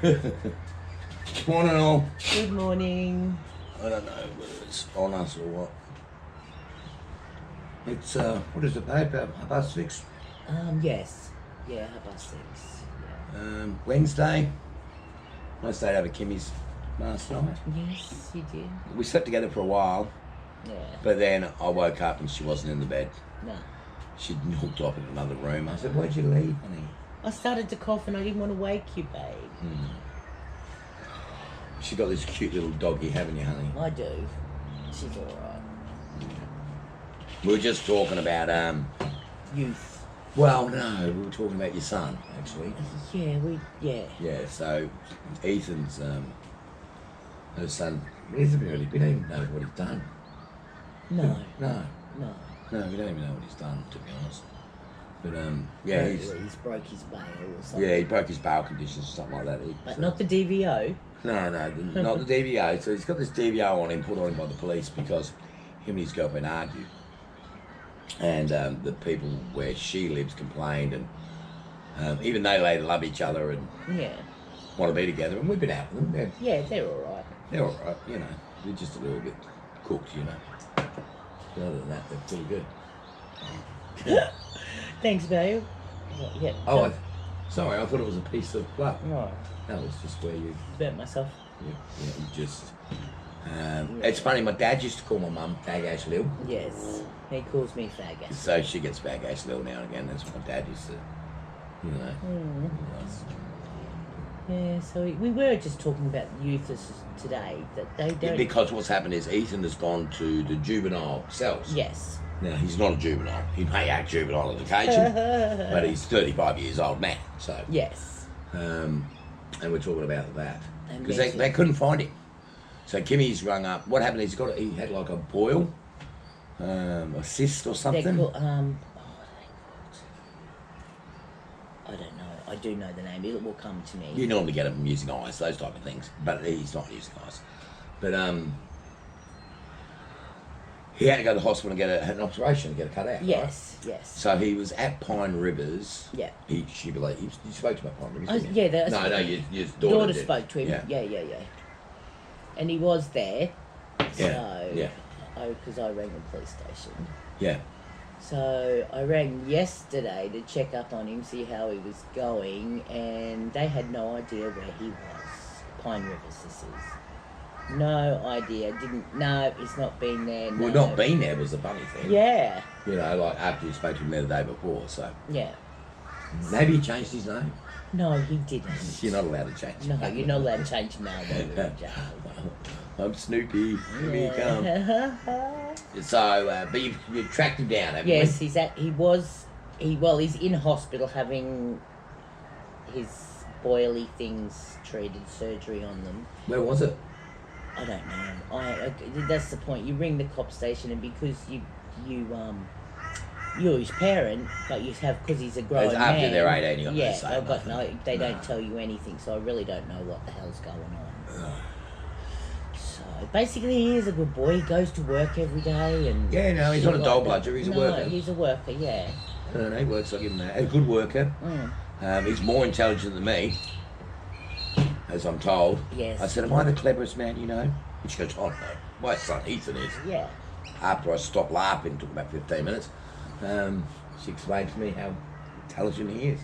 Morning all. Good morning. I don't know whether it's on us or what. It's, what is the paper? 6:30? Yes. Yeah, 6:30. Yeah. Wednesday. I stayed over Kymmy's last night. Yes, you did. We slept together for a while, Yeah. but then I woke up and she wasn't in the bed. No. She'd hooked off in another room. I said, why'd you leave, honey? I started to cough and I didn't want to wake you, babe. She got this cute little doggy, haven't you, honey? I do. She's alright. We were just talking about, Youth. well, no, we were talking about your son, actually. Yeah. Yeah, so Ethan's, her son, we don't even know what he's done. No. No, No. we don't even know what he's done, to be honest. But, yeah, He's broke his bail or something. yeah, he broke his bail conditions or something like that. But not the DVO. No, not the DVO. So he's got this DVO on him, put on him by the police because him and his girlfriend argued. And the people where she lives complained, and even though they love each other and Yeah. want to be together, and we've been out with them. Yeah, they're alright. They're all right, you know. They're just a little bit cooked, you know. But other than that, they're pretty good. Thanks, babe. Yeah. Oh, sorry, I thought it was a piece of fluff. Right. That was just where you Burnt myself. you just... It's funny, my dad used to call my mum Fag Ash Lil. Yes. He calls me faggot. So she gets Fag Ash Lil now and again. That's what my dad used to, you know. Yeah, so we were just talking about youth today, that they don't... Because what's happened is Ethan has gone to the juvenile cells. Yes. Now, he's not a juvenile. He may act juvenile on occasion, but he's 35 years old now, so... Yes. And we're talking about that. And Because they couldn't find him. So Kymmy's rung up. What happened is he had like a boil, a cyst or something. They're called, what are they called? I don't know. I do know the name. It will come to me. You normally get them using ice, those type of things, but he's not using ice. But he had to go to the hospital and get an operation, get it cut out. Yes, right? yes. So he was at Pine Rivers. Yeah. You spoke to him at Pine Rivers, didn't you? Yeah. No, your daughter did. spoke to him. Yeah. And he was there. So, because I rang the police station. Yeah. So I rang yesterday to check up on him, see how he was going, and they had no idea where he was. Pine Rivers, this is. No idea. He's not been there. No. Well, not been there was the funny thing. Yeah. You know, like after you spoke to him the day before, so. Yeah. Maybe he changed his name. No, he didn't. You're not allowed to change. No, you're not allowed to change your name when you're in jail. I'm Snoopy. Here you come. So, but you tracked him down, haven't you? Yes, he's in hospital having his boily things treated, surgery on them. Where was it? I don't know. That's the point. You ring the cop station, and because you're his parent, but you have, because he's a grown man. After they're 18, you got yeah, to say nothing. they don't tell you anything, so I really don't know what the hell's going on. So basically, he is a good boy. He goes to work every day, and yeah, no, he's not a dog bludger. He's a worker. He's a worker. Yeah. No, he works. I give him that. A good worker. He's more intelligent than me, as I'm told. Yes. I said, "Am I the cleverest man you know?" And she goes, "Oh no, my son Ethan is." Yeah. After I stopped laughing, it took about 15 minutes. She explained to me how intelligent he is.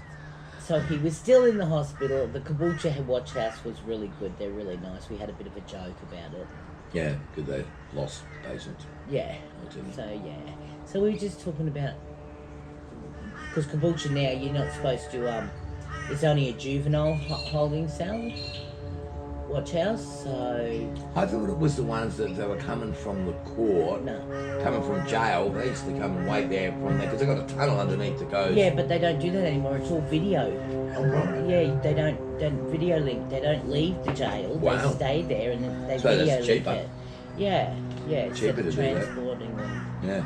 So he was still in the hospital. The Kombucha Watch House was really good. They're really nice. We had a bit of a joke about it. Yeah, because they lost patients. Yeah. So we were just talking about, because Kombucha now, you're not supposed to, it's only a juvenile holding cell, watch house, so... I thought it was the ones that they were coming from the court, coming from jail. They used to come and wait there from there, because they've got a tunnel underneath that goes... Yeah, but they don't do that anymore. It's all video. Oh, right. Yeah, they don't video link. They don't leave the jail. Wow. They stay there and then they So video that's link cheaper. it. Yeah. Cheaper to do that. Transporting them. Yeah.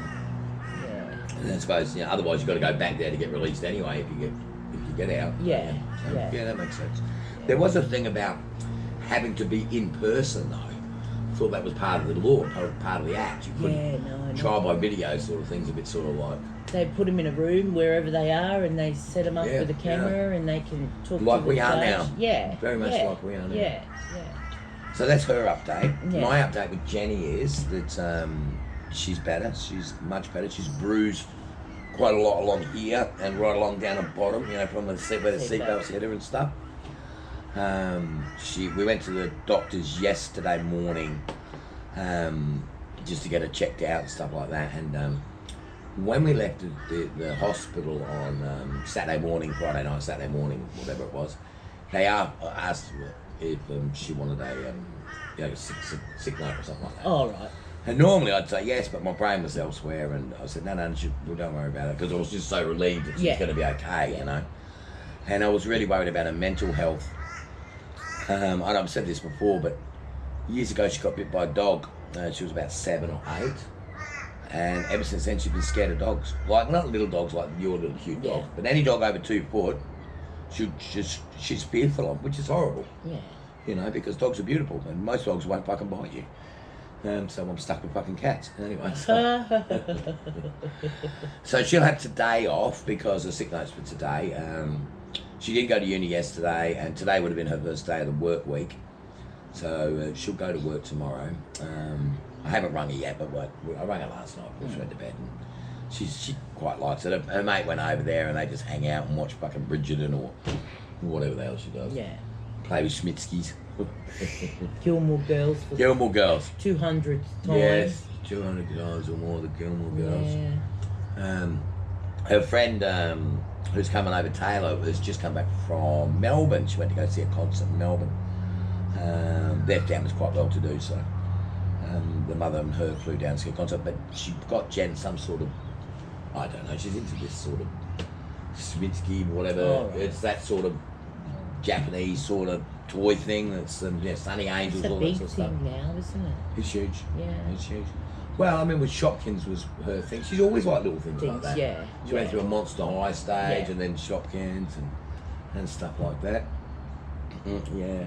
And I suppose, otherwise you've got to go back there to get released anyway if you get out. Yeah. So, yeah, that makes sense. There was a thing about having to be in person though thought that was part of the law, part of the act. You couldn't no. trial by video sort of things, a bit sort of like... They put them in a room wherever they are, and they set them up with a camera, and they can talk to the like we are judge. now. Yeah. Very much like we are now. Yeah. So that's her update. Yeah. My update with Jenny is that she's better. She's much better. She's bruised quite a lot along here and right along down the bottom, you know, from the seat where the seatbelts hit her and stuff. We went to the doctors yesterday morning just to get her checked out and stuff like that. And when we left the hospital on Saturday morning, Friday night, Saturday morning, whatever it was, they asked if she wanted a sick note or something like that. Oh, right. And normally I'd say yes, but my brain was elsewhere, and I said, no, well, don't worry about it, because I was just so relieved that she's going to be okay, you know. And I was really worried about her mental health. I've said this before, but years ago she got bit by a dog. She was about 7 or 8. And ever since then she's been scared of dogs. Like, not little dogs like your little cute dog, but any dog over 2 foot, she's fearful of, which is horrible. Yeah. You know, because dogs are beautiful, and most dogs won't fucking bite you. So I'm stuck with fucking cats. Anyway, so she'll have today off because the sick note's for today. She didn't go to uni yesterday, and today would have been her first day of the work week. So she'll go to work tomorrow. I haven't rung her yet, but I rang her last night before she went to bed. And she quite likes it. Her mate went over there, and they just hang out and watch fucking Bridgerton or whatever the hell she does. Yeah. Play with Schmitskis. Gilmore Girls. Gilmore Girls. 200 times. Yes, 200 times or more, the Gilmore Girls. Yeah. Her friend who's coming over, Taylor, has just come back from Melbourne. She went to go see a concert in Melbourne. Their family's quite well to do, so the mother and her flew down to see a concert, but she got Jen some sort of, I don't know, she's into this sort of Swinsky, whatever. Oh, right. It's that sort of Japanese sort of toy thing that's Sunny Angels, all that sort of stuff. It's a big thing now, isn't it? It's huge. Yeah. It's huge. Well, I mean, with Shopkins was her thing. She's always like little things like that. Yeah. She went through a Monster High stage, Yeah. and then Shopkins and stuff like that. Yeah.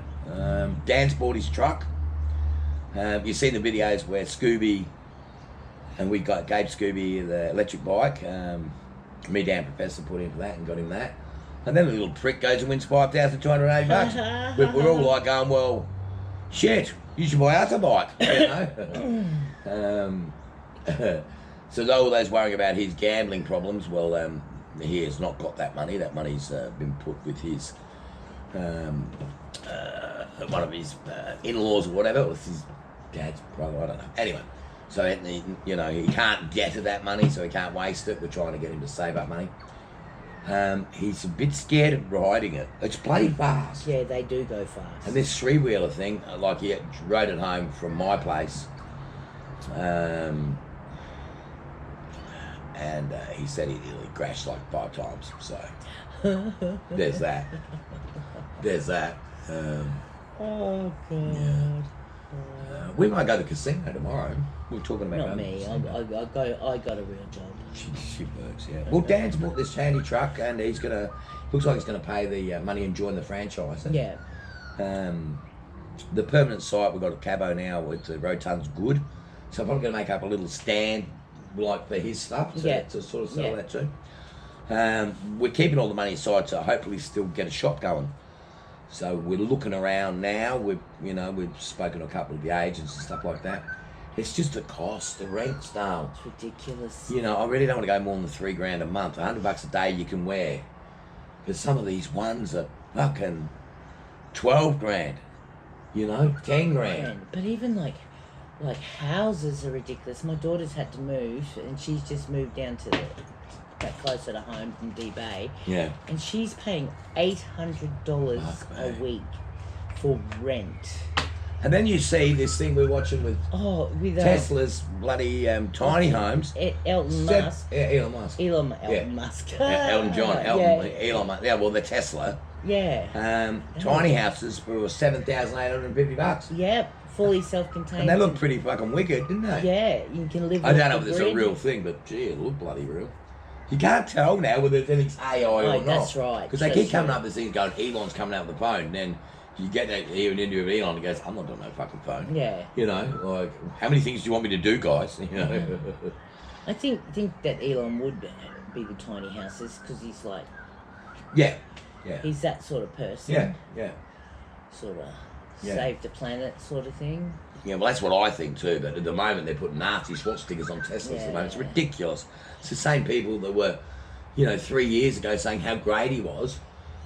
Dan's bought his truck. You've seen the videos where Scooby, and we gave Scooby the electric bike. Me, Dan, Professor put into that and got him that. And then the little prick goes and wins $5,280. We're all like going, well, shit, you should buy us a bike, you know. So all those worrying about his gambling problems, well, he has not got that money. That money's been put with his one of his in-laws or whatever. It was his dad's brother, I don't know. Anyway, so you know, he can't get to that money, so he can't waste it. We're trying to get him to save up money. He's a bit scared of riding it. It's bloody fast. Yeah, they do go fast. And this 3-wheeler thing, like he rode it home from my place, and he said he nearly crashed like 5 times. So there's that. There's that. Oh God. Yeah. We might go to the casino tomorrow. We're talking about. Not me. I got a real job. She works, yeah. Well, Dan's bought this handy truck, and he's gonna. Looks like he's gonna pay the money and join the franchise. Yeah. The permanent site we've got a cabo now. With the roton's good, so I'm probably gonna make up a little stand, like for his stuff, to sort of sell that too. We're keeping all the money aside to hopefully still get a shop going. So we're looking around now. We've spoken to a couple of the agents and stuff like that. It's just the cost, the rent's now. It's ridiculous. You know, I really don't want to go more than $3,000 a month. $100 a day you can wear. Because some of these ones are fucking $12,000. You know, $10,000. But even like houses are ridiculous. My daughter's had to move, and she's just moved down to back closer to home from D-Bay. Yeah. And she's paying $800 a week for rent. And then you see this thing we're watching with Tesla's bloody tiny homes. Elon Musk. Elon Musk. Elon Musk. Elton John. Elon Musk. Yeah, well, the Tesla. Yeah. Tiny houses for $7,850. Yep. Fully self-contained. And they look pretty fucking wicked, didn't they? Yeah. You can live. I don't know if it's a real thing, but gee, it looked bloody real. You can't tell now whether it's AI or not. That's right. Because they keep coming up with things going, Elon's coming out with the phone, and then You get that here an interview with Elon and goes, I'm not doing no fucking phone. Yeah. You know, like, how many things do you want me to do, guys? You know. I think that Elon would be the tiny houses because he's like, yeah. he's that sort of person. Yeah. Sort of save the planet sort of thing. Yeah, well, that's what I think too. But at the moment, they're putting nasty swat stickers on Teslas. At the moment, it's ridiculous. It's the same people that were, 3 years ago saying how great he was,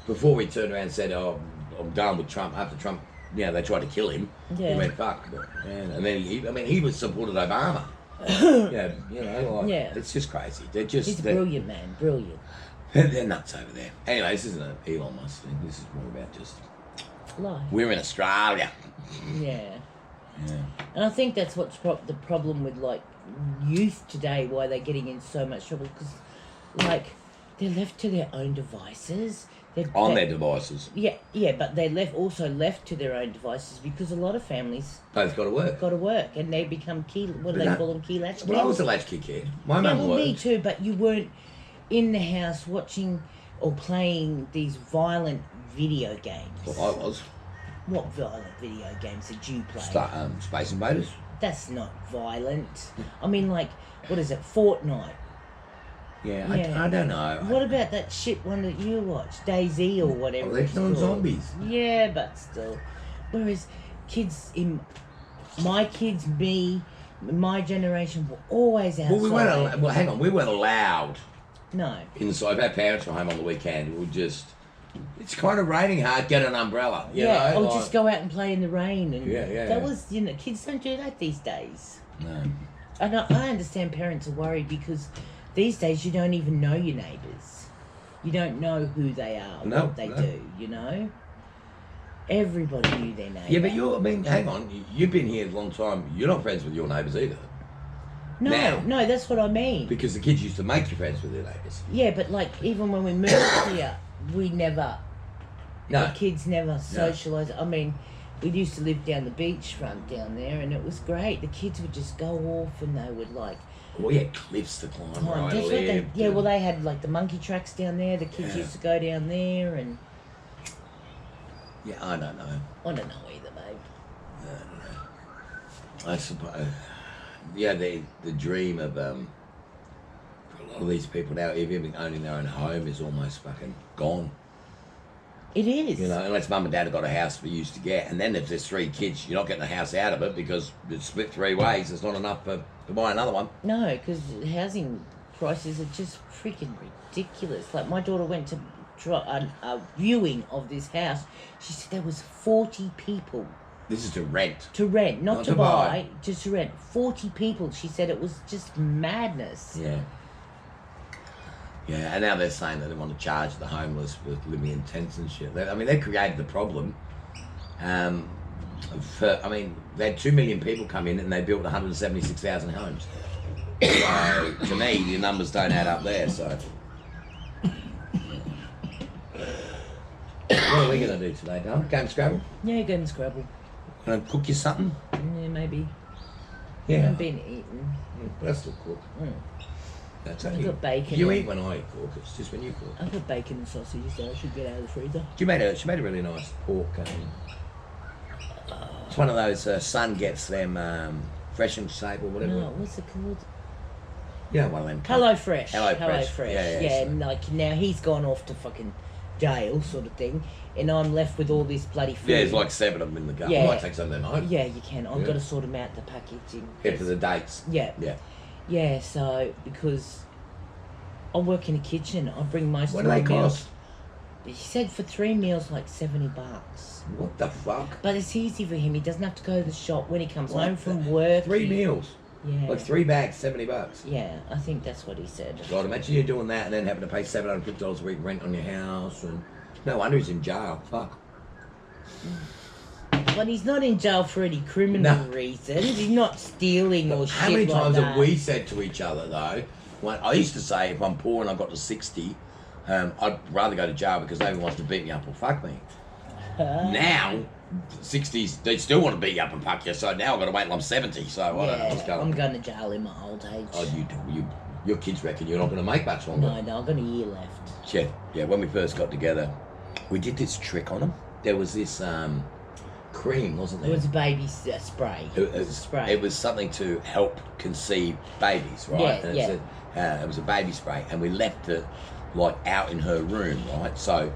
before we turned around and said, "Oh, I'm done with Trump." After Trump, they tried to kill him. Yeah. He went fuck. And then he was supported Obama. It's just crazy. He's a brilliant man, brilliant. They're nuts over there. Anyway, this isn't an Elon Musk thing. This is more about just life. We're in Australia. Yeah. And I think that's what's the problem with like youth today. Why they're getting in so much trouble because, like, they're left to their own devices. Their devices. Yeah, but they're also left to their own devices because a lot of families both got to work. And they become what do they call them, key latchkey? Well, I was a latchkey kid. My mum was. Me too, but you weren't in the house watching or playing these violent video games. Well, I was. What violent video games did you play? Space Invaders. That's not violent. I mean, like, what is it, Fortnite? Yeah. I don't know. What about that shit one that you watched, DayZ or whatever? They're killing zombies. Yeah, but still. Whereas my generation were always outside. Well, hang on, we weren't allowed. No. Inside. If our parents were home on the weekend, it's kind of raining hard, get an umbrella. You know? Or just go out and play in the rain. And that was, kids don't do that these days. No. And I understand parents are worried because these days you don't even know your neighbours. You don't know who they are, what they do, Everybody knew their neighbour. Yeah, but hang on, you've been here a long time. You're not friends with your neighbours either. No, that's what I mean. Because the kids used to make you friends with their neighbours. Yeah, but like even when we moved here, the kids never socialised. I mean, we used to live down the beachfront down there, and it was great. The kids would just go off, and they would like. We had cliffs to climb where I lived. Well, they had like the monkey tracks down there. The kids used to go down there, and. Yeah, I don't know. I don't know either, babe. I don't know. I suppose. Yeah, the dream of for a lot of these people now, even owning their own home is almost fucking gone. It is. Unless mum and dad have got a house for you to get, and then if there's 3 kids, you're not getting the house out of it because it's split 3 ways. There's not enough to buy another one. No, because housing prices are just freaking ridiculous. Like my daughter went to a viewing of this house. She said there was 40 people. This is to rent. To rent, not to buy, just to rent. 40 people. She said it was just madness. Yeah. Yeah, and now they're saying that they want to charge the homeless with living in tents and shit. They created the problem. They had 2 million people come in and they built 176,000 homes. So, to me, the numbers don't add up there, so... What are we going to do today, darling? Game Scrabble? Yeah, game Scrabble. Going to cook you something? Yeah, maybe. Yeah. I haven't been eating. But I still cook. That's okay. I've got bacon. You eat when I cook, it's just when you cook. I've got bacon and sausages that I should get out of the freezer. She made a really nice pork. It's one of those, Son gets them fresh and safe or whatever. No, what's it called? Yeah, one of them. Hello Fresh. Hello Fresh. Yeah, and like now he's gone off to fucking jail sort of thing, and I'm left with all this bloody food. Yeah, there's like 7 of them in the garden. Yeah. I might take some of them home. Yeah, you can. I've got to sort them out the packaging. Yeah, for the dates. Yeah. Yeah. Yeah, so because I work in a kitchen, I bring most What of do my they meals. cost? He said for 3 meals like $70. What the fuck? But it's easy for him. He doesn't have to go to the shop when he comes home from work. 3 meals. Yeah. Like 3 bags, $70. Yeah, I think that's what he said. God, imagine you doing that and then having to pay $750 a week rent on your house, and no wonder he's in jail. Fuck. But he's not in jail for any criminal reasons. He's not stealing or shit How many like times that. have we said to each other though? I used to say if I'm poor and I got to 60, I'd rather go to jail because nobody wants to beat me up or fuck me. Now, 60s, they still want to beat you up and fuck you. So now I've got to wait till I'm 70. So I don't know what's going on. I'm going to jail in my old age. Oh, your kids reckon you're not going to make much longer. No, I've got a year left. Yeah. When we first got together, we did this trick on them. there was this cream, wasn't there? It was a baby spray. It was something to help conceive babies, right? Yeah, It was a baby spray, and we left it like out in her room, right? So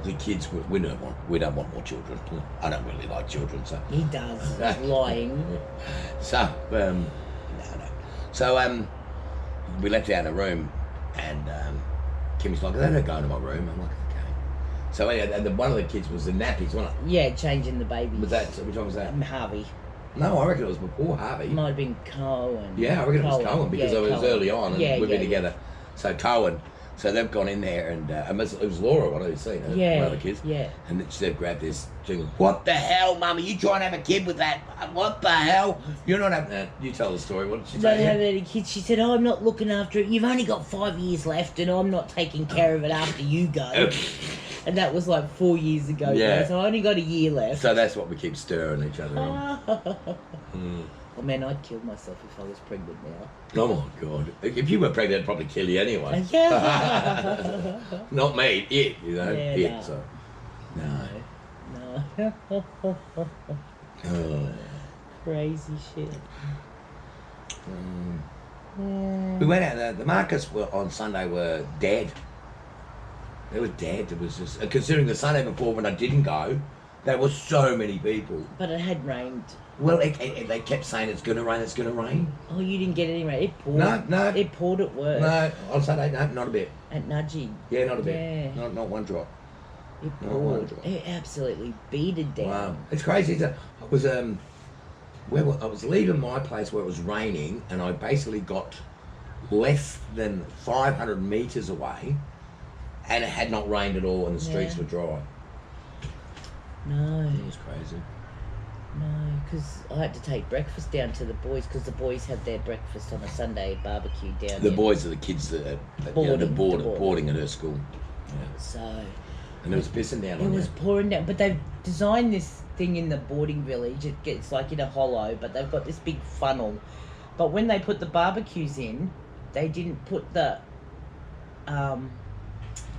the kids, we don't want more children. I don't really like children, so He does. He's lying. so no. So we left it out in the room, and Kimmy's like, "They don't go into my room." I'm like, "Okay." So anyway, and one of the kids was the nappies, wasn't it? Yeah, changing the baby. Was that which one was that? Harvey. No, I reckon it was before Harvey. Might have been Cohen. Yeah, I reckon it was Cohen because it was Cohen. early on and we've been together. So Cohen, so they've gone in there and it was Laura, what have you seen? One of the kids. Yeah. And they've grabbed this thing. What the hell, Mum? Are you trying to have a kid with that? What the hell? You're not having that. You tell the story. What did she Don't say? have any kids. She said, "Oh, I'm not looking after it. You've only got 5 years left, and I'm not taking care of it after you go." And that was like 4 years ago. Yeah. So I only got a year left. So that's what we keep stirring each other on. Oh man, I'd kill myself if I was pregnant now. Oh my God. If you were pregnant, I'd probably kill you anyway. Yeah. Not me, it, you know. Yeah, it, no. so. No. Oh. Crazy shit. We went out, the markets were on Sunday were dead. They were dead. It was just, considering the Sunday before when I didn't go, there were so many people. But it had rained. Well, they kept saying it's going to rain, it's going to rain. Oh, you didn't get any rain? It poured. No. It poured at work. No, on Sunday, no, not a bit. At Nudgy. Yeah, not a bit. Yeah. Not one drop. It Not one poured. drop. It absolutely beaded down. Wow, it's crazy. I was I was leaving my place where it was raining, and I basically got less than 500 meters away, and it had not rained at all, and the streets were dry. No. It was crazy. No, because I had to take breakfast down to the boys because the boys have their breakfast on a Sunday barbecue down The there. boys are the kids that are boarding at her school. Yeah. So. And it was pissing down It on was you. pouring down, but they've designed this thing in the boarding village. It gets like in a hollow, but they've got this big funnel. But when they put the barbecues in, they didn't put the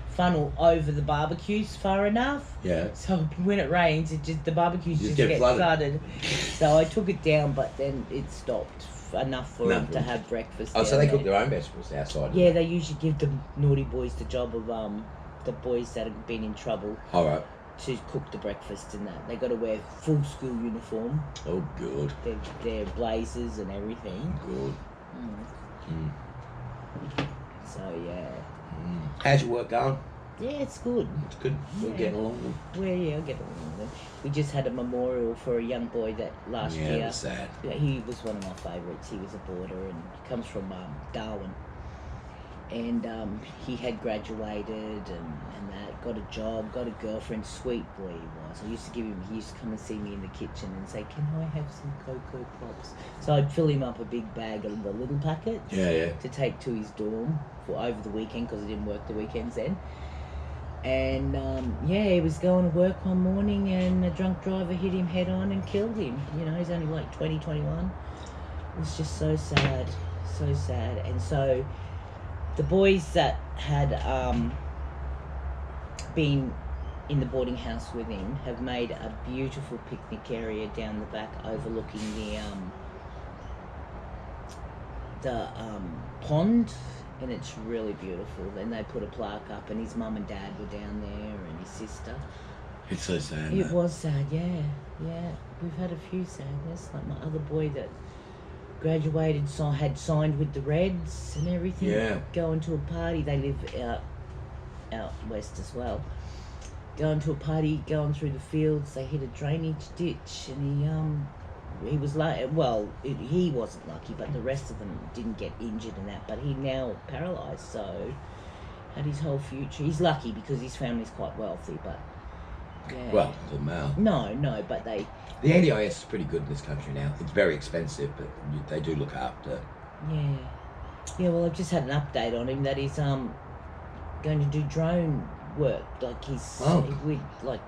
funnel over the barbecues far enough. Yeah. So when it rains, the barbecues just get flooded. So I took it down, but then it stopped enough for them to have breakfast. Oh, so they cook their own vegetables outside? Yeah, they usually give the naughty boys the job of the boys that have been in trouble. All right. To cook the breakfast and that. They got to wear full school uniform. Oh, good. Their blazers and everything. Good. So yeah. How's your work going? Yeah, it's good. It's good. We're getting along. I'll get along with them. We just had a memorial for a young boy that last year. Yeah, it was sad. Yeah, he was one of my favourites. He was a boarder and he comes from Darwin. And he had graduated and that, got a job, got a girlfriend, sweet boy he was. I used to he used to come and see me in the kitchen and say, "Can I have some Cocoa Pops?" So I'd fill him up a big bag of the little packets to take to his dorm for over the weekend because he didn't work the weekends then. And he was going to work one morning and a drunk driver hit him head on and killed him. You know, he's only like 20, 21. It was just so sad, so sad. And so the boys that had been in the boarding house with him have made a beautiful picnic area down the back overlooking the pond, and it's really beautiful. Then they put a plaque up and his mum and dad were down there and his sister. It's so sad. It was sad, yeah. We've had a few sadness, like my other boy that graduated, had signed with the Reds and everything. Yeah. Going to a party. They live out west as well. Going to a party, going through the fields. They hit a drainage ditch, and he was like, well, he wasn't lucky, but the rest of them didn't get injured in that. But he now paralysed, so had his whole future. He's lucky because his family's quite wealthy, but yeah. Well, it doesn't matter. No, but they. The NDIS is pretty good in this country now. It's very expensive, but they do look after. Yeah. Well, I've just had an update on him that he's going to do drone work. Like we like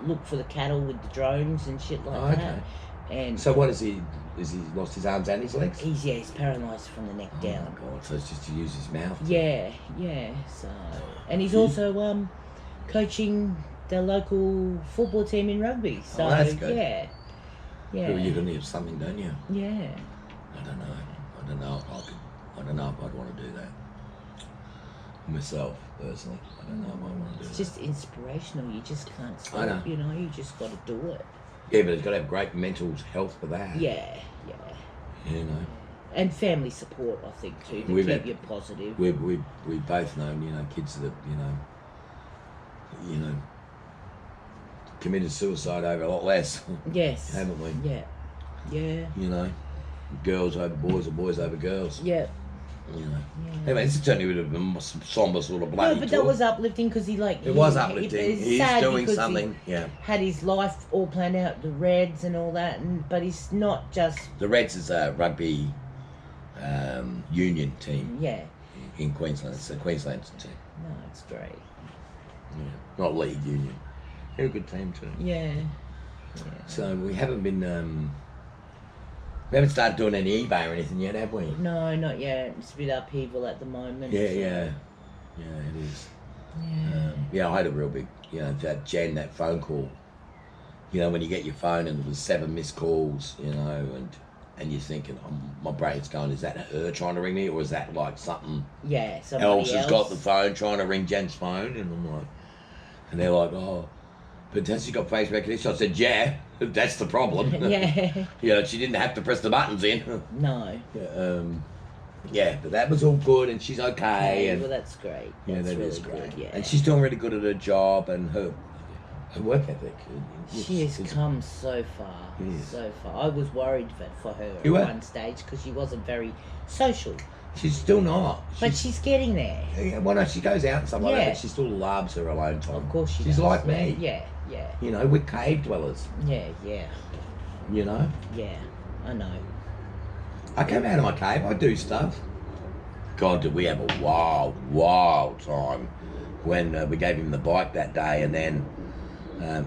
look for the cattle with the drones and shit like that. And so what is he? Is he lost his arms and his legs? He's paralysed from the neck down. Oh my God! So it's just to use his mouth. Yeah. So, and he's also coaching the local football team in rugby. So that's good. yeah. Well, you're gonna have something, don't you? Yeah. I don't know. I don't know if I'd want to do that myself personally. I don't know if I want to do It's that. just inspirational. You just can't stop. I know. You know, you just got to do it. Yeah, but it's got to have great mental health for that. Yeah. You know. And family support, I think, too, to keep you positive. We both know, kids that committed suicide over a lot less. Yes. Haven't we? Yeah. Girls over boys or boys over girls. Yeah. Yeah. Anyway, it's certainly a bit of a somber sort of bloody No, but talk. that was uplifting because he It was uplifting. He's doing something. Had his life all planned out, the Reds and all that, but he's not just... The Reds is a rugby union team. Yeah. In Queensland. It's a Queensland team. No, it's great. Yeah. Not league union. They're a good team too. Yeah. So we haven't been... we haven't started doing any eBay or anything yet, have we? No, not yet. It's a bit upheaval at the moment. Yeah, so. yeah, it is. Yeah. I had a real big, that phone call. When you get your phone and there was 7 missed calls, and you're thinking, my brain's going, is that her trying to ring me, or is that like something somebody else has got the phone trying to ring Jen's phone? And I'm like, and they're like, oh, but has she got face recognition? I said, yeah, that's the problem. Yeah. She didn't have to press the buttons in. No. But that was all good, and she's okay. Well, that's great. Yeah, That's that really is great. good, yeah. And she's doing really good at her job and her work ethic. She has come so far. So far. I was worried for her at one stage because she wasn't very social. She's still not. But she's getting there. Yeah, well, no, she goes out and stuff like that, but she still loves her alone time. Of course she does. She's like me. Yeah. We're cave dwellers. Yeah. Yeah, I know. I come out of my cave, I do stuff. God, did we have a wild time when we gave him the bike that day, and then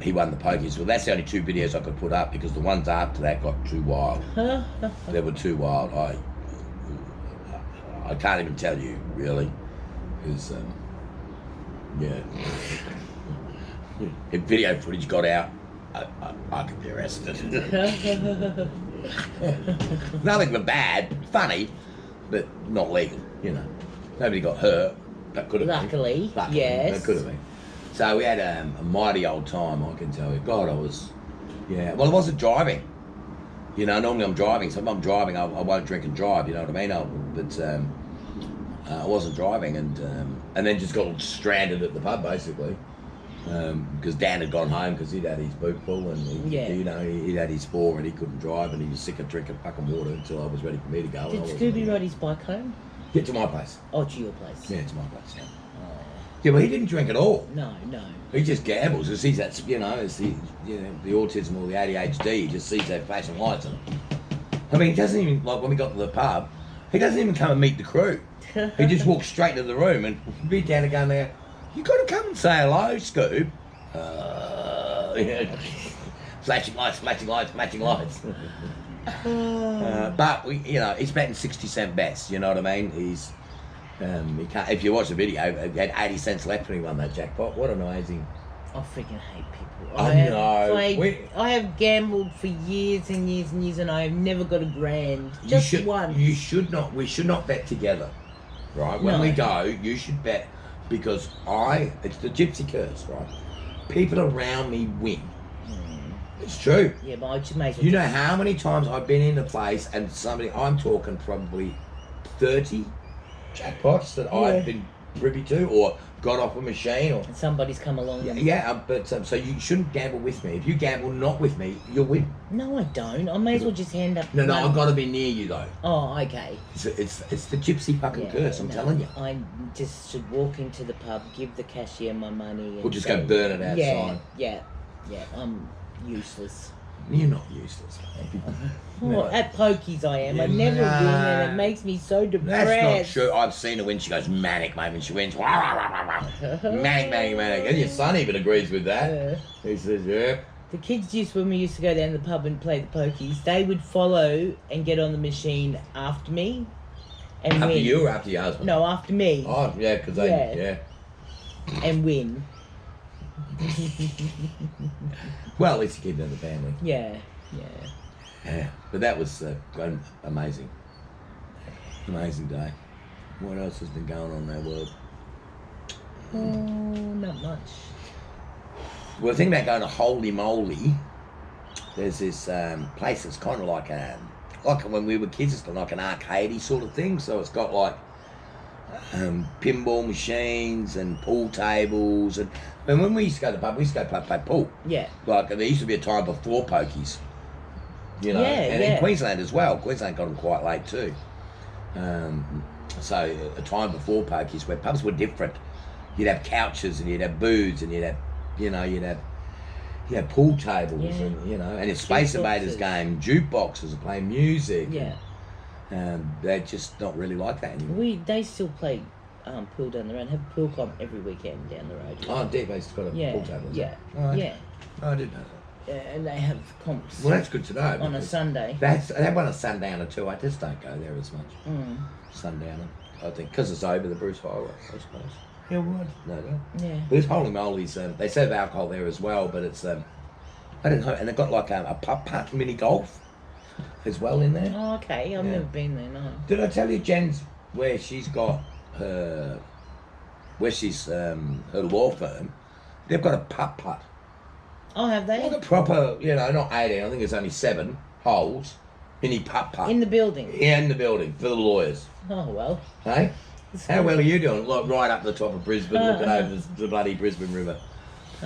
he won the pokies. Well, that's the only 2 videos I could put up because the ones after that got too wild. They were too wild. I can't even tell you, really, because, if video footage got out, I could be arrested. Nothing but bad, funny, but not legal, Nobody got hurt. That could have been. Luckily, yes. That could have been. So we had a mighty old time, I can tell you. God, well, I wasn't driving. Normally I'm driving, so if I'm driving, I won't drink and drive, you know what I mean? But I wasn't driving, and then just got stranded at the pub, basically. Because Dan had gone home because he'd had his boot full, and he'd had his 4 and he couldn't drive, and he was sick of drinking fucking water until I was ready for me to go. Did Scooby ride his bike home? Yeah, to my place. Oh, to your place. Yeah, to my place, yeah. Yeah, well, he didn't drink at all. No. He just gambles. He sees that, it's the autism or the ADHD. He just sees that flashing lights. And I mean, he doesn't even, like when we got to the pub, he doesn't even come and meet the crew. He just walks straight to the room and be down and going there, you got to come and say hello, Scoob. Flashing lights. But he's betting 60-cent bets. You know what I mean? He's he can't. If you watch the video, he had 80 cents left when he won that jackpot. What an amazing! I freaking hate people. I have gambled for years and years and years, and I have never got a grand. Just once. You should not. We should not bet together, right? When we go, you should bet because it's the gypsy curse, right? People around me win. It's true. Yeah, but I just may as well. You know how many times I've been in a place and I'm talking probably 30 jackpots that I've been privy to or got off a machine or... And somebody's come along. But so you shouldn't gamble with me. If you gamble not with me, you'll win. No, I don't. I may as well just hand up... No, I've got to be near you though. Oh, okay. It's the gypsy fucking curse, I'm telling you. I just should walk into the pub, give the cashier my money and... Or just go burn it outside. Yeah, I'm useless. You're not useless. At pokies I am. I never win and it makes me so depressed. That's not true. I've seen her when she goes manic, mate, when she wins. Manic. And your son even agrees with that. He says, yeah. The kids when we used to go down to the pub and play the pokies, they would follow and get on the machine after me. And after win. You or after your husband? No, after me. Oh, yeah, because they, And win. Well, at least you keep it in the family. Yeah. Yeah. But that was amazing. Amazing day. What else has been going on in our world? Oh, not much. Well, the thing about going to Holy Moly, there's this place that's kind of like when we were kids, it's got like an arcadey sort of thing. So it's got like pinball machines and pool tables. And when we used to go to the pub, we used to go play pool. Yeah. Like there used to be a time before pokies. You know, Yeah, and yeah. in Queensland as well. Queensland got them quite late too. So a time before pokies where pubs were different. You'd have couches and you'd have booths and you'd have pool tables and and if Space Invaders game, jukeboxes and playing music. Yeah. They're just not really like that anymore. They still play pool down the road. Have pool comp every weekend down the road. Oh, Deep Base's got a pool table. Yeah. Oh, Yeah. Oh, I did know that. Yeah, and they have comps. Well, that's good to know. On a Sunday. They want a sundowner too. I just don't go there as much. Sundowner, I think, because it's over the Bruce Highway, I suppose. Yeah, what? No. Yeah. There's Holy Moly's. They serve alcohol there as well, but it's I don't know. And they've got like a putt mini golf as well in there. Oh, okay. I've never been there. No. Did I tell you, Jen's, where she's got her law firm? They've got a putt. Oh, have they? Like a proper, not 18. I think it's only 7 holes. Mini putt. In the building. Yeah, in the building for the lawyers. Oh well. Hey, how well are you doing? Like right up the top of Brisbane, looking over the bloody Brisbane River.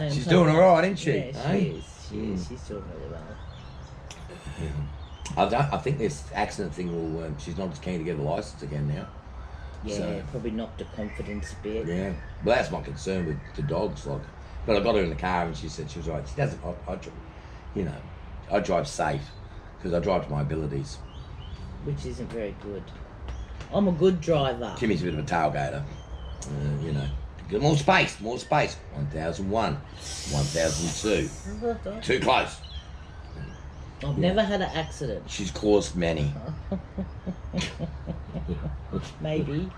She's doing all right, isn't she? Yeah, she is. She's doing really well. I think this accident thing will. She's not as keen to get a license again now. Yeah, So, probably knocked her confidence a bit. yeah, well, that's my concern with the dogs. Like, but I got her in the car and she said she was right. She doesn't. I drive safe because I drive to my abilities. Which isn't very good. I'm a good driver. Kimmy's a bit of a tailgater. Get more space. 1001, 1002. Too close. I've never had an accident. She's caused many. Maybe.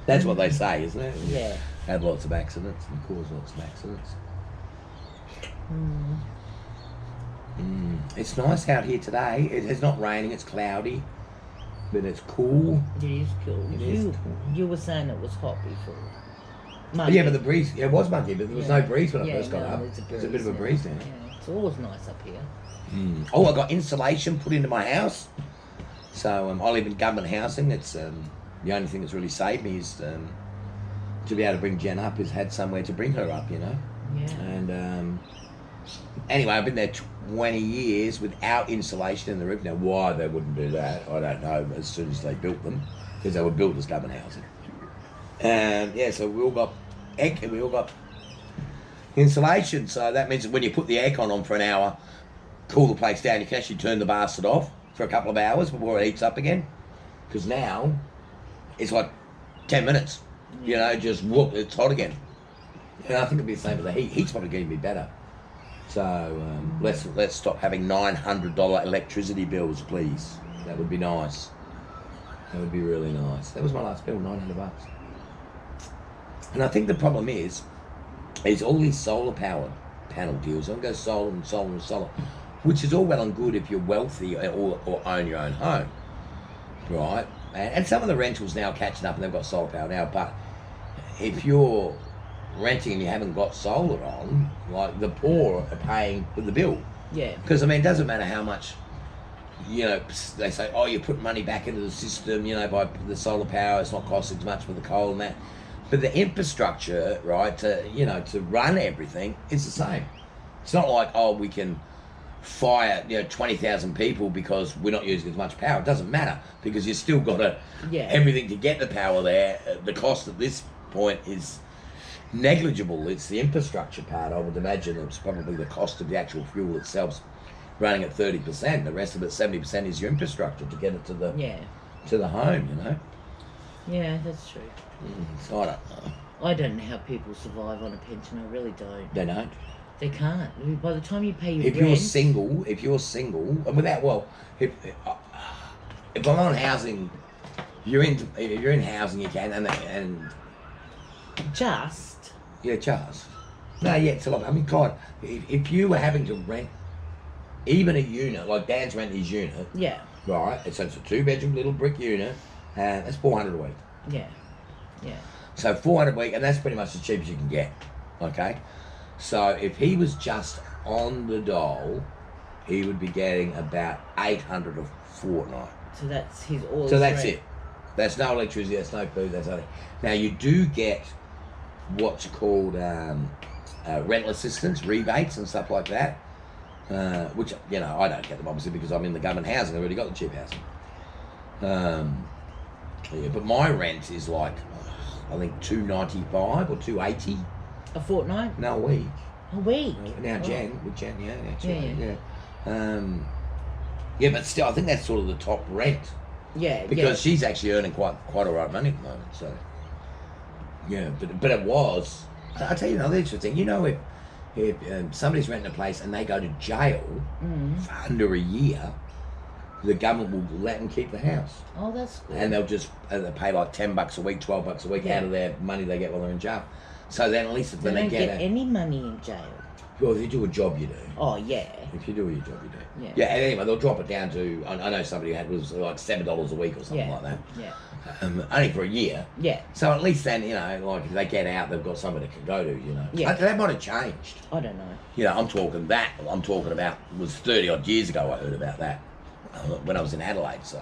That's what they say, isn't it? Yeah. Had lots of accidents and caused lots of accidents. It's nice out here today. It's not raining, it's cloudy, but it's cool. It is cool. It is cool. You were saying it was hot before. Yeah, but the breeze, it was muggy, but there was no breeze when I first got up. There's a bit of a breeze now. Yeah, it's always nice up here. Oh, I got insulation put into my house. So I live in government housing. It's the only thing that's really saved me is to be able to bring Jen up is had somewhere to bring her up, Yeah. And anyway, I've been there 20 years without insulation in the roof. Now, why they wouldn't do that, I don't know. As soon as they built them, because they were built as government housing. And so we all got insulation. So that means that when you put the aircon on for an hour, cool the place down, you can actually turn the bastard off for a couple of hours before it heats up again. Because now it's like 10 minutes. Just whoop, it's hot again. And I think it'll be the same with the heat. Heat's probably going to be better. So let's stop having $900 electricity bills, please. That would be nice. That would be really nice. That was my last bill, $900. And I think the problem is all these solar power panel deals. I'm going to go solar, which is all well and good if you're wealthy or own your own home, right? And some of the rentals now are catching up and they've got solar power now. But if you're renting and you haven't got solar on, like the poor are paying for the bill. Yeah. Because it doesn't matter how much. They say, oh, you put money back into the system, by the solar power, it's not costing as much for the coal and that. But the infrastructure, right, to run everything is the same. It's not like, oh, we can fire, 20,000 people because we're not using as much power. It doesn't matter because you've still got everything to get the power there. The cost at this point is negligible. It's the infrastructure part. I would imagine it's probably the cost of the actual fuel itself running at 30%. The rest of it, 70%, is your infrastructure to get it to the home. Yeah, that's true. So I don't know. I don't know how people survive on a pension. I really don't. They don't. They can't. By the time you pay your If rent... you're single, and without, if I'm on housing, if you're in housing, you can, and Just... yeah, just. No, yeah, it's a lot. I mean, God, if you were having to rent even a unit, like Dan's renting his unit, Yeah. right? It's a 2-bedroom little brick unit, and that's $400 a week. Yeah. Yeah. So 400 a week, and that's pretty much as cheap as you can get. Okay, so if he was just on the dole, he would be getting about 800 a fortnight. So that's his all. So that's it. That's no electricity. That's no food. That's nothing. Now you do get what's called rental assistance, rebates, and stuff like that. Which I don't get them obviously because I'm in the government housing. I've already got the cheap housing. Yeah, but my rent is like I think $295 or $280. A fortnight? No, a week. A week. Now Jan, with Jan, yeah, actually, Yeah. Yeah, but still, I think that's sort of the top rent. Yeah. Because she's actually earning quite all right money at the moment. So, yeah, but it was. I'll tell you another interesting thing. You know, if somebody's renting a place and they go to jail for under a year, the government will let them keep the house. Oh, that's good. And they'll just they'll pay like $10 a week, $12 a week out of their money they get while they're in jail. So then at least if they they don't get any money in jail. Well, if you do a job, you do. Oh yeah. If you do your job, you do. Yeah. Yeah. And anyway, they'll drop it down to I know somebody who was like $7 a week or something like that. Yeah. Only for a year. Yeah. So at least then like if they get out, they've got somewhere they can go to. Yeah. That might have changed. I don't know. I'm talking about was 30 odd years ago. I heard about that when I was in Adelaide. So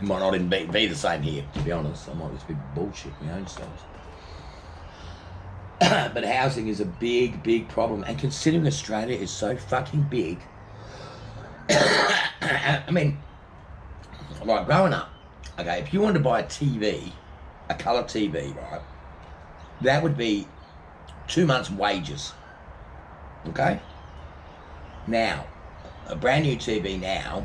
it might not even be the same here. To be honest, I might just be bullshit my own stuff. But housing is a big problem, and considering Australia is so fucking big, I mean, like growing up, okay, if you wanted to buy a TV, a colour TV, right, that would be 2 months' wages, okay? Now, a brand new TV now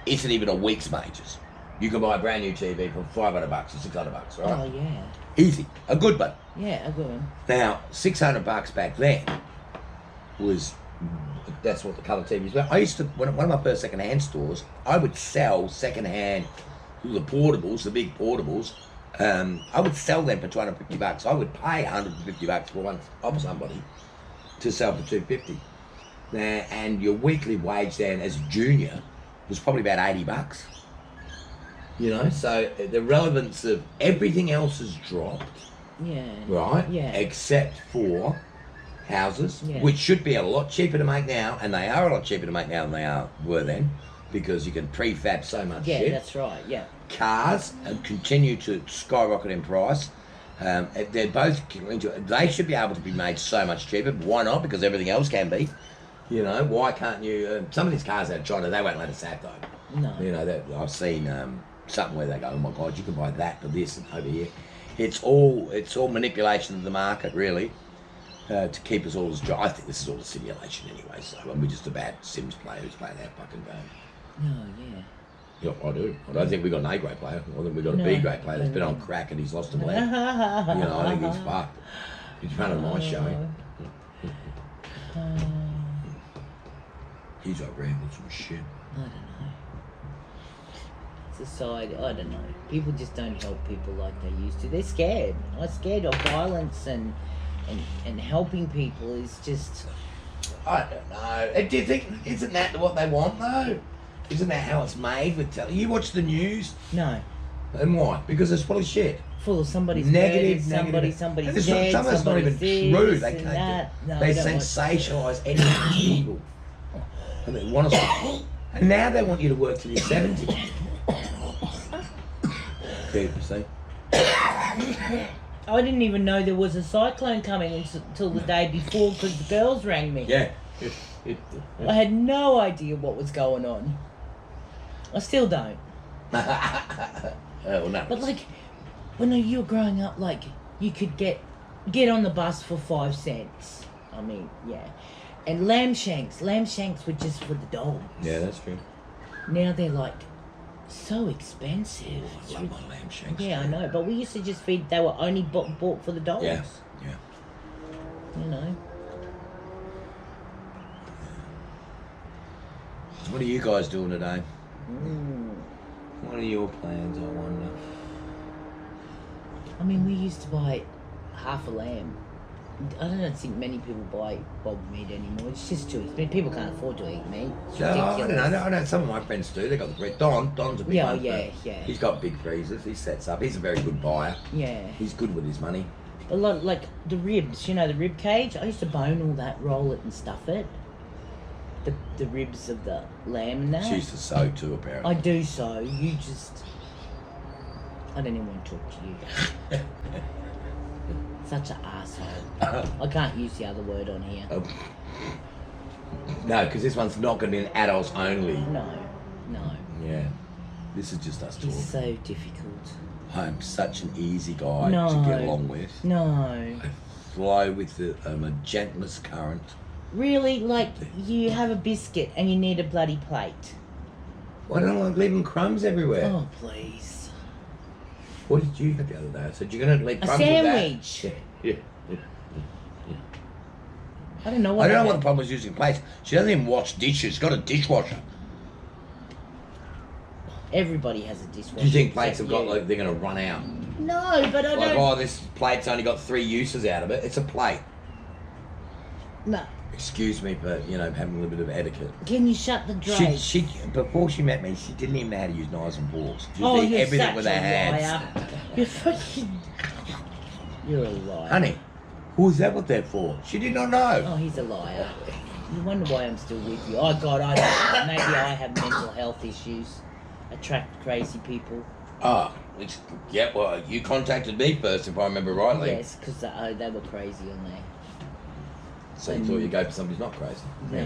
isn't even a week's wages. You can buy a brand new TV for $500 or $600, right? Oh yeah. Easy, a good one. Yeah, a good one. Now, $600 back then that's what the colour TVs were. I used to, one of my first second-hand stores, I would sell second-hand, the portables, the big portables, I would sell them for $250. I would pay $150 for one of somebody to sell for $250. Now, and your weekly wage then as a junior was probably about $80. So the relevance of everything else has dropped. Yeah. Right? Yeah. Except for houses, Yeah. which should be a lot cheaper to make now, and they are a lot cheaper to make now than they were then, because you can prefab so much shit. Yeah, that's right, yeah. Cars continue to skyrocket in price. They're both, they should be able to be made so much cheaper, but why not? Because everything else can be. Why can't you, some of these cars out of China, they won't let us have though. No. I've seen something where they go, oh my God, you can buy that for this and over here. It's all manipulation of the market, really, to keep us all as dry. I think this is all a simulation anyway, so we're just a bad Sims player who's playing that fucking game. Oh, yeah. Yep, I do. I don't think we've got an A-grade player. I think we've got a B-grade player that's been on crack and he's lost a leg. I think he's fucked. He's running my show. He's like rambling some shit. I don't know. Society, I don't know. People just don't help people like they used to. They're scared. I'm scared of violence and helping people is just... I don't know. Do you think, isn't that what they want though? Isn't that how it's made with you watch the news? No. And why? Because it's full of shit. Full of somebody's negative, murdered, somebody's dead, some of it's not even true. They can't. They sensationalise anything that's evil. And they want us. And now they want you to work till you're 70. See? I didn't even know there was a cyclone coming until the day before because the girls rang me. Yeah. I had no idea what was going on. I still don't. Well, no. But like, when you were growing up, like, you could get on the bus for 5 cents. I mean, yeah. And lamb shanks were just for the dogs. Yeah, that's true. Now they're like so expensive. I love my lamb shanks. Yeah, I know. But we used to just feed. They were only bought for the dogs. Yeah. What are you guys doing today? What are your plans, I wonder? I mean, we used to buy half a lamb I don't think many people buy bog meat anymore. It's just too expensive. People can't afford to eat meat. It's So, I ridiculous. don't know. I know some of my friends do. They got the bread. Don's a big Yeah, one. yeah, yeah. He's got big freezers. He sets up. He's a very good buyer. Yeah. He's good with his money. A lot, like the ribs, you know, the rib cage. I used to bone all that, roll it and stuff it. The ribs of the lamb and that. She used to sew too, apparently. I do so. You just... I don't even want to talk to you. Such an asshole. I can't use the other word on here. No, because this one's not going to be an adults only. No. Yeah. This is just us talking. It's so difficult. I'm such an easy guy No. to get along with. No. I flow with a gentlest current. Really, like, you have a biscuit and you need a bloody plate. Why don't I leave them crumbs everywhere? Oh, please. What did you have the other day? I said, you're going to leave A crumbs sandwich. with that? Yeah. I don't know I don't know what the problem is using plates. She doesn't even wash dishes. She's got a dishwasher. Everybody has a dishwasher. Do you think plates except have got, you. like, they're going to run out? No, but I Like, don't... oh, this plate's only got 3 uses out of it. It's a plate. No. Excuse me for, having a little bit of etiquette. Can you shut the drape? She before she met me, she didn't even know how to use knives and forks. She Oh, used to eat you're everything such with a her hands. liar. You're fucking... You're a liar. Honey, who's that what they're for? She did not know. Oh, he's a liar. You wonder why I'm still with you. Oh, God, I don't... Maybe I have mental health issues. Attract crazy people. Ah, well, you contacted me first, if I remember rightly. Yes, because they were crazy on there. So you thought you'd go for somebody who's not crazy? No,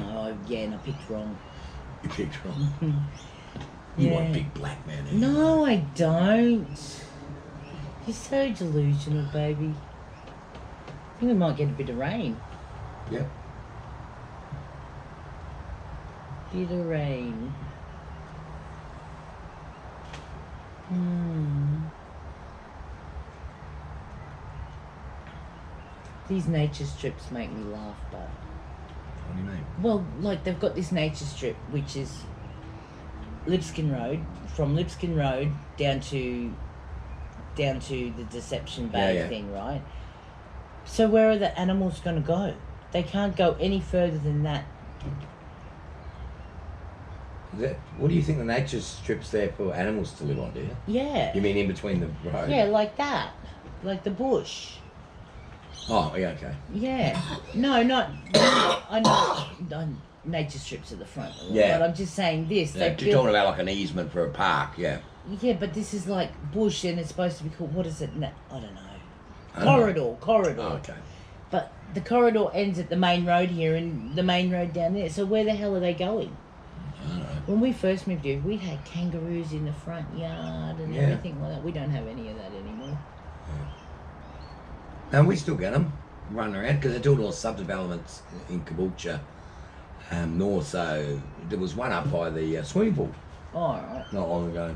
and I picked wrong. You picked wrong. You want a big black man, eh? No, I don't. You're so delusional, baby. I think we might get a bit of rain. Yeah. Bit of rain. These nature strips make me laugh, but... What do you mean? Well, like, they've got this nature strip, which is Lipscomb Road, from Lipscomb Road down to the Deception Bay thing, right? So where are the animals going to go? They can't go any further than that. What do you think the nature strip's there for animals to live on, do you? Yeah. You mean in between the road? Yeah, like that. Like the bush. Oh, yeah, okay. Yeah. No, not... I know nature strips at the front. Yeah. But I'm just saying this. Yeah, you're talking about like an easement for a park, yeah. Yeah, but this is like bush and it's supposed to be called... What is it? I don't know. Corridor. Oh, okay. But the corridor ends at the main road here and the main road down there. So where the hell are they going? I don't know. When we first moved here, we had kangaroos in the front yard and everything like that. We don't have any of that anymore. And we still get them running around because they're doing all subdevelopments in Caboolture north. So there was one up by the swimming pool Oh, all right. not long ago.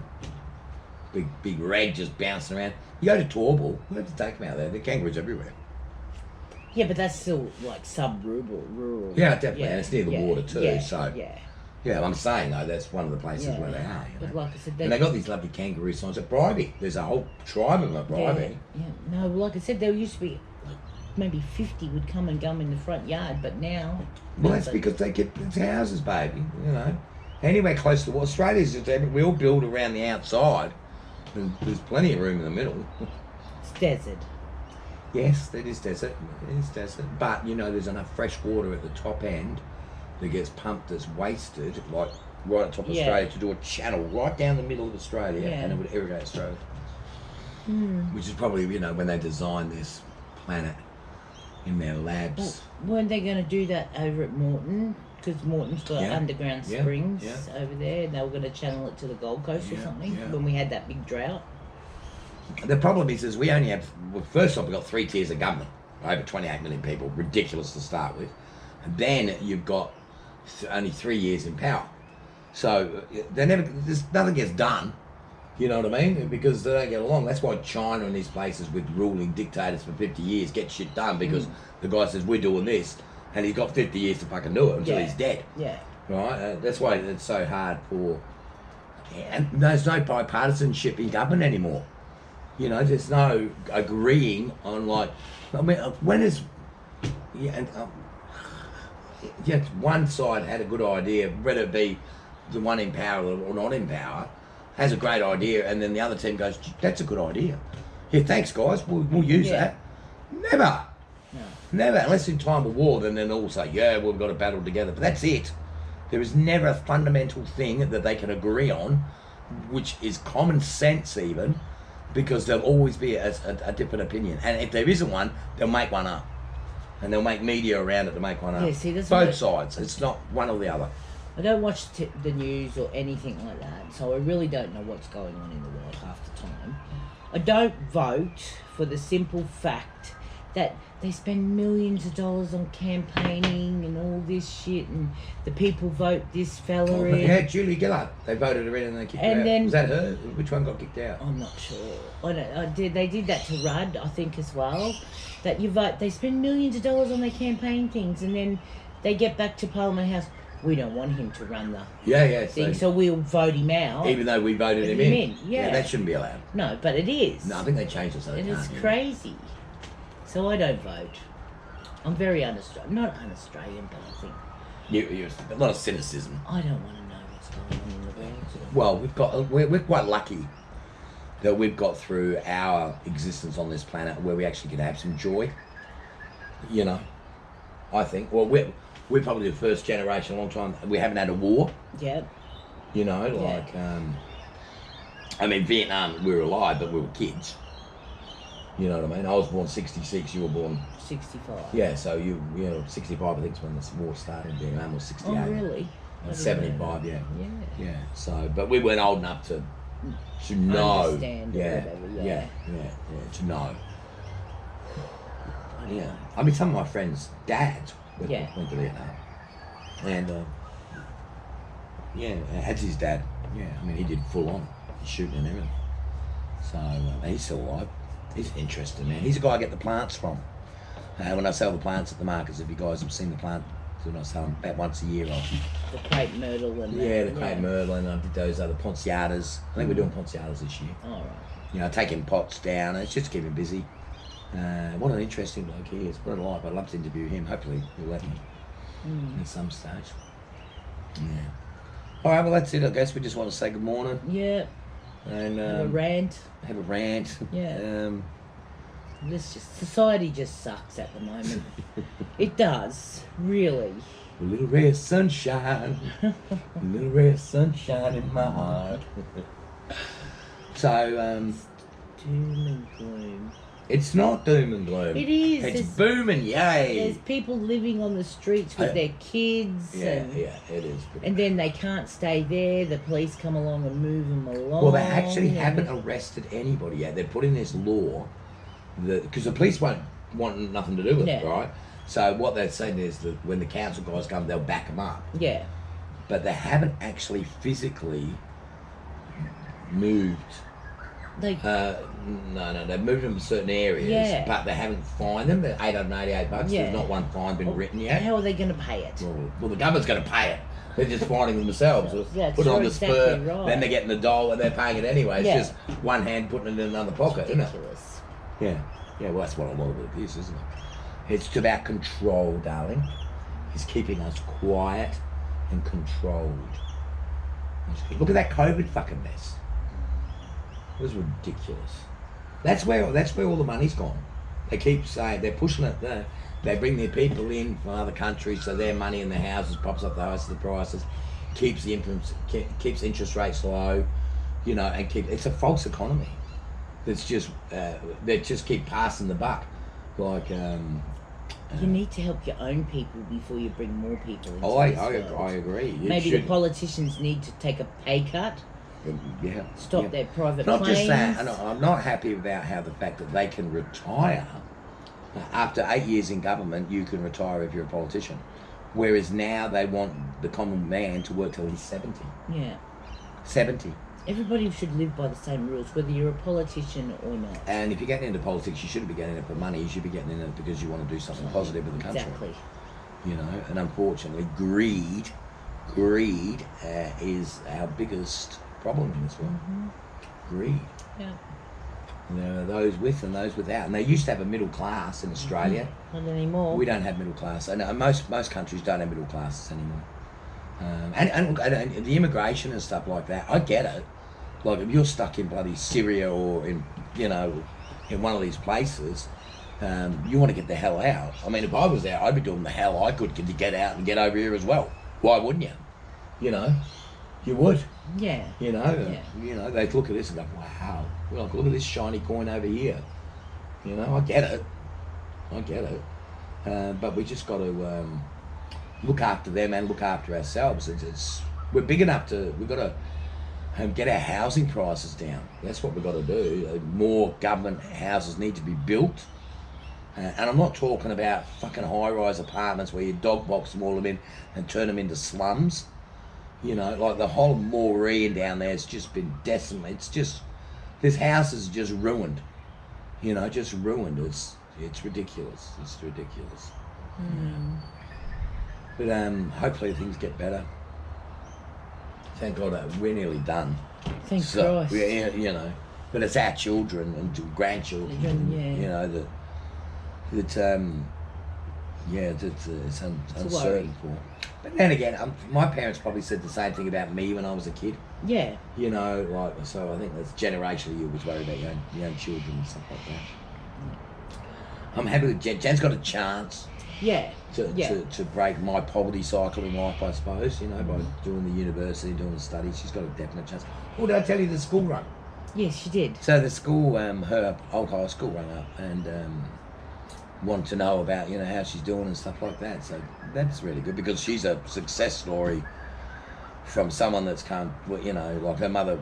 Big rag just bouncing around. You go to Torbal, we have to take them out there. There are kangaroos everywhere. Yeah, but that's still like rural. Yeah, definitely. And it's near the water too. Yeah. Yeah, I'm saying though, that's one of the places where they are. But like I said, And they got these lovely kangaroo signs at Bribey. There's a whole tribe of them at Bribey. Yeah. No, like I said, there used to be like maybe 50 would come and go in the front yard, but now... Well, that's because they get it's houses, baby, Anywhere close to Australia's just we all build around the outside. And there's plenty of room in the middle. It's desert. Yes, that is desert. It is desert. But, there's enough fresh water at the top end that gets pumped that's wasted, like right at top of Australia, to do a channel right down the middle of Australia, and it would irrigate Australia. Which is probably, when they designed this planet in their labs. Well, weren't they going to do that over at Moreton? Because Moreton's got underground springs over there, and they were going to channel it to the Gold Coast or something when we had that big drought. The problem is we only have, first off, we've got 3 tiers of government, over 28 million people, ridiculous to start with. And then you've got only 3 years in power. So nothing gets done, you know what I mean? Because they don't get along. That's why China and these places with ruling dictators for 50 years get shit done, because the guy says, we're doing this, and he's got 50 years to fucking do it until he's dead. Yeah. Right? That's why it's so hard for... And there's no bipartisanship in government anymore. There's no agreeing on, like... I mean, when is... Yeah, and yeah, one side had a good idea, whether it be the one in power or not in power, has a great idea, and then the other team goes, "That's a good idea. Yeah, thanks, guys. We'll use that." Never. No. Never, unless in time of war, then they'll all say, yeah, we've got to battle together. But that's it. There is never a fundamental thing that they can agree on, which is common sense even, because there'll always be a different opinion. And if there isn't one, they'll make one up. And they'll make media around it to make one up. Yeah, see, that's both sides. It's not one or the other. I don't watch the news or anything like that, so I really don't know what's going on in the world half the time. I don't vote for the simple fact that they spend millions of dollars on campaigning and all this shit, and the people vote this fella in. Yeah, Julie Gillard. They voted her in and they kicked her out. Then, was that her? Which one got kicked out? I'm not sure. They did that to Rudd, I think, as well. That you vote, they spend millions of dollars on their campaign things, and then they get back to Parliament House. We don't want him to run the thing, so we'll vote him out. Even though we voted him in. Yeah, that shouldn't be allowed. No, but it is. No, I think they changed it so they And can't. it's crazy. So I don't vote. I'm very not un-Australian, but I think You're a lot of cynicism. I don't want to know what's going on in the world. Well, we're quite lucky that we've got through our existence on this planet where we actually can have some joy. You know, I think. Well, we're probably the first generation in a long time. We haven't had a war. Yeah. You know, like, I mean, Vietnam, we were alive, but we were kids. You know what I mean? I was born 66, you were born... 65. Yeah, so you know, 65 I think is when this war started. Vietnam was 68. Oh, really? 75, yeah. Yeah. Yeah, so, but we weren't old enough to know. Understand or whatever, to know. Yeah. I mean, some of my friends' dads went to Vietnam. And, that's his dad. Yeah, I mean, he did full on shooting and everything. So, he's still alive. He's interesting, man. He's a guy I get the plants from. When I sell the plants at the markets, if you guys have seen the plant, when I sell them about once a year. The crepe myrtle and the crepe myrtle, and I did those other ponciatas. I think we're doing ponciatas this year. All right. You know, taking pots down. It's just to keep him busy. What an interesting bloke he is. What a life. I'd love to interview him. Hopefully he'll let me at some stage. Yeah. All right, well, that's it. I guess we just want to say good morning. Yeah. And have a rant. Have a rant. Yeah. Society just sucks at the moment. It does, really. A little ray of sunshine. A little ray of sunshine in my heart. So, doom and gloom. It's not doom and gloom. It is. It's booming, yay. There's people living on the streets with their kids. Yeah, it is. And then they can't stay there. The police come along and move them along. Well, they actually haven't arrested anybody yet. They're putting this law because the police won't want nothing to do with it, right? So what they're saying is that when the council guys come, they'll back them up. Yeah. But they haven't actually physically moved. No, they've moved them to certain areas, but they haven't fined them. They're $888. There's not one fine been written yet. How are they going to pay it? Well, the government's going to pay it. They're just finding themselves. Put it on the spur, then they're getting the dole and they're paying it anyway. It's just one hand putting it in another pocket, isn't it? Yeah. Yeah, well, that's what a lot of it is, isn't it? It's about control, darling. It's keeping us quiet and controlled. Look at that COVID fucking mess. It was ridiculous. That's where all the money's gone. They keep saying they're pushing it. They bring their people in from other countries, so their money in the houses pops up the highest of the prices, keeps interest rates low, you know, and it's a false economy. It's just they just keep passing the buck, like. You need to help your own people before you bring more people into I agree. Maybe the politicians need to take a pay cut. Yeah. Stop their private planes. Not planes. just that, and I'm not happy about how the fact that they can retire. After 8 years in government, you can retire if you're a politician. Whereas now they want the common man to work till he's 70. Yeah. 70. Everybody should live by the same rules, whether you're a politician or not. And if you're getting into politics, you shouldn't be getting in it for money. You should be getting in it because you want to do something positive with the country. Exactly. You know, and unfortunately, greed is our biggest problem in this world. Greed. Yeah. There are those with and those without. And they used to have a middle class in Australia. Not anymore. We don't have middle class. And most countries don't have middle classes anymore. And the immigration and stuff like that, I get it. Like if you're stuck in bloody Syria or in one of these places, you want to get the hell out. I mean, if I was there, I'd be doing the hell I could to get out and get over here as well. Why wouldn't you? You would. Yeah. They'd look at this and go, wow, look at this shiny coin over here. I get it. But we just got to look after them and look after ourselves. We're big enough we've got to get our housing prices down. That's what we've got to do. More government houses need to be built. And I'm not talking about fucking high-rise apartments where you dog box them all in and turn them into slums. Like the whole Maureen down there has just been decimated. This house is just ruined. Just ruined. It's ridiculous. It's ridiculous. But hopefully things get better. Thank God we're nearly done. Thank Christ. But it's our children and grandchildren. It's uncertain for. But then again, my parents probably said the same thing about me when I was a kid. Yeah. So I think that's generationally you always worry about your own children and stuff like that. I'm happy with Jen. Jen's got a chance. Yeah. To break my poverty cycle in life, I suppose. By doing the university, doing the studies, she's got a definite chance. Oh, did I tell you the school run? Yes, she did. So the school, her old high school rang up and wanted to know about how she's doing and stuff like that. So that's really good because she's a success story from someone that's come. Like her mother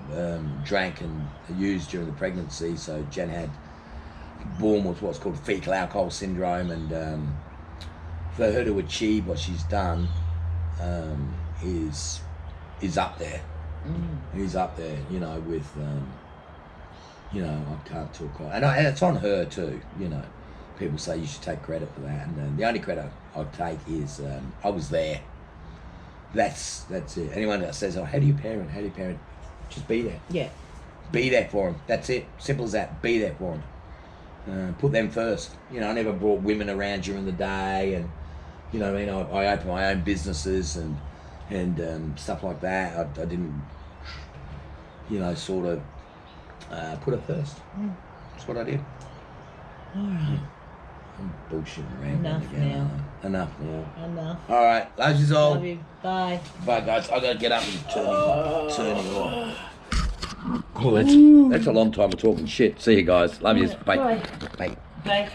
drank and used during the pregnancy, so Jen had born with what's called fetal alcohol syndrome, and for her to achieve what she's done is up there. He's up there, with I can't talk quite, and it's on her too. People say you should take credit for that, and the only credit I take is I was there. That's it. Anyone that says, "Oh, how do you parent? Just be there. Yeah. Be there for them. That's it. Simple as that. Be there for them. Put them first. I never brought women around during the day, and I opened my own businesses and stuff like that. I didn't, sort of put it first. That's what I did. All right. I'm bullshitting around Enough again. now. Enough now. Enough. All right, love you all. Love you. Bye. Bye, guys. I gotta get up and turn it off. Oh, that's a long time of talking shit. See you guys. Love you. Bye. Bye. Bye. Bye.